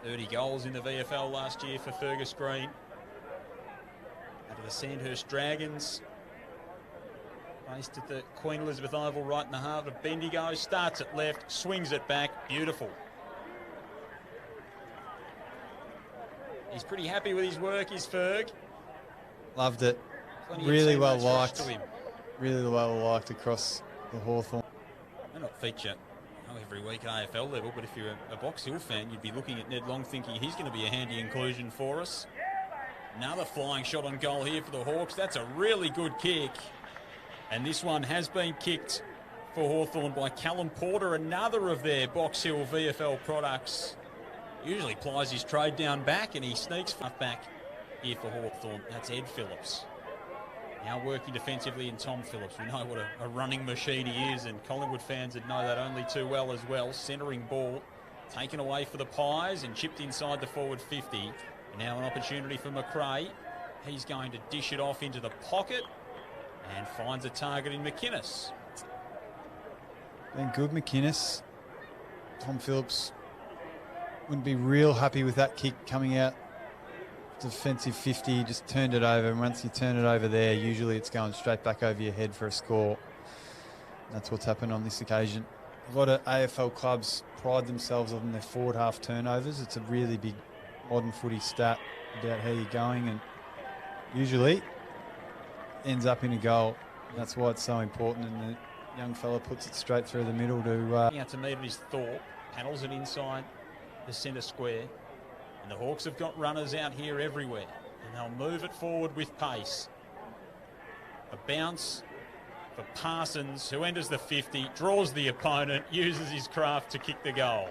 30 goals in the VFL last year for Fergus Green. Out of the Sandhurst Dragons. Based at the Queen Elizabeth Oval right in the heart of Bendigo. Starts it left, swings it back. Beautiful. He's pretty happy with his work, is Ferg. Loved it. Really well liked. Really well liked across the Hawthorn. May not feature every week at AFL level, but if you're a Box Hill fan, you'd be looking at Ned Long thinking he's going to be a handy inclusion for us. Another flying shot on goal here for the Hawks. That's a really good kick. And this one has been kicked for Hawthorn by Callum Porter, another of their Box Hill VFL products. Usually plies his trade down back, and he sneaks back here for Hawthorn. That's Ed Phillips. Now working defensively in Tom Phillips. We know what a running machine he is, and Collingwood fans would know that only too well as well. Centering ball taken away for the Pies and chipped inside the forward 50. And now an opportunity for McRae. He's going to dish it off into the pocket and finds a target in McInnes. Been good, McInnes. Tom Phillips wouldn't be real happy with that kick coming out. Defensive 50, just turned it over, and once you turn it over there, usually it's going straight back over your head for a score. That's what's happened on this occasion. A lot of AFL clubs pride themselves on their forward half turnovers. It's a really big modern footy stat about how you're going, and usually ends up in a goal. That's why it's so important, and the young fella puts it straight through the middle to... Out to meet his Thorpe, panels it inside the centre square. And the Hawks have got runners out here everywhere, and they'll move it forward with pace. A bounce for Parsons, who enters the 50, draws the opponent, uses his craft to kick the goal.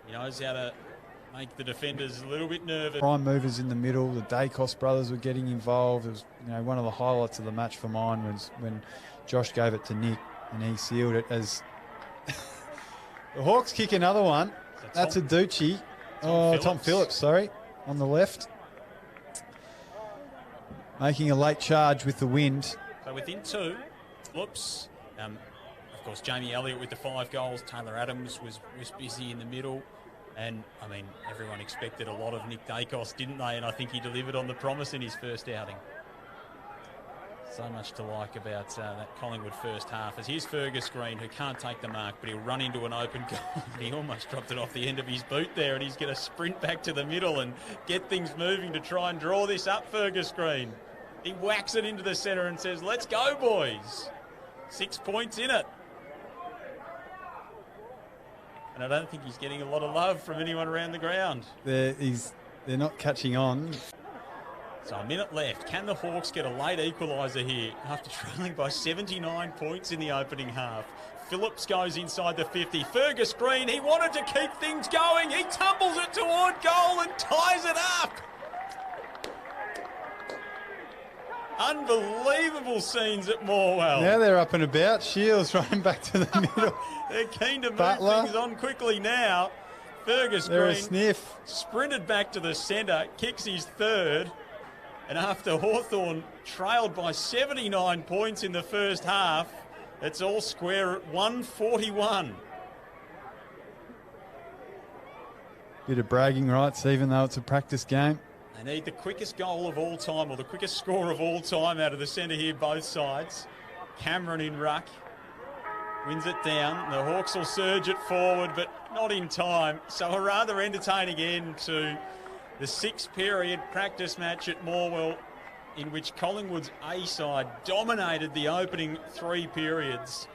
He knows how to make the defenders a little bit nervous. Prime movers in the middle. The Dacos brothers were getting involved. It was, one of the highlights of the match for mine was when Josh gave it to Nick and he sealed it as... The Hawks kick another one. That's a Ducci. Tom Phillips, sorry, on the left. Making a late charge with the wind. So within two, whoops. Of course, Jamie Elliott with the 5 goals. Taylor Adams was busy in the middle. And, everyone expected a lot of Nick Dacos, didn't they? And I think he delivered on the promise in his first outing. So much to like about that Collingwood first half. As here's Fergus Green, who can't take the mark, but he'll run into an open goal. He almost dropped it off the end of his boot there, and he's going to sprint back to the middle and get things moving to try and draw this up, Fergus Green. He whacks it into the centre and says, let's go, boys. 6 points in it. And I don't think he's getting a lot of love from anyone around the ground. They're not catching on. So a minute left. Can the Hawks get a late equaliser here after trailing by 79 points in the opening half? Phillips goes inside the 50. Fergus Green, he wanted to keep things going. He tumbles it toward goal and ties it up. Unbelievable scenes at Morwell. Now they're up and about. Shields running back to the middle. They're keen to move Butler. things on quickly now. Fergus They're Green a sniff. Sprinted back to the centre, kicks his third. And after Hawthorn trailed by 79 points in the first half, it's all square at 141. Bit of bragging rights, even though it's a practice game. They need the quickest goal of all time, or the quickest score of all time out of the centre here, both sides. Cameron in ruck. Wins it down. The Hawks will surge it forward, but not in time. So a rather entertaining end to the 6th period practice match at Morwell, in which Collingwood's A side dominated the opening 3 periods.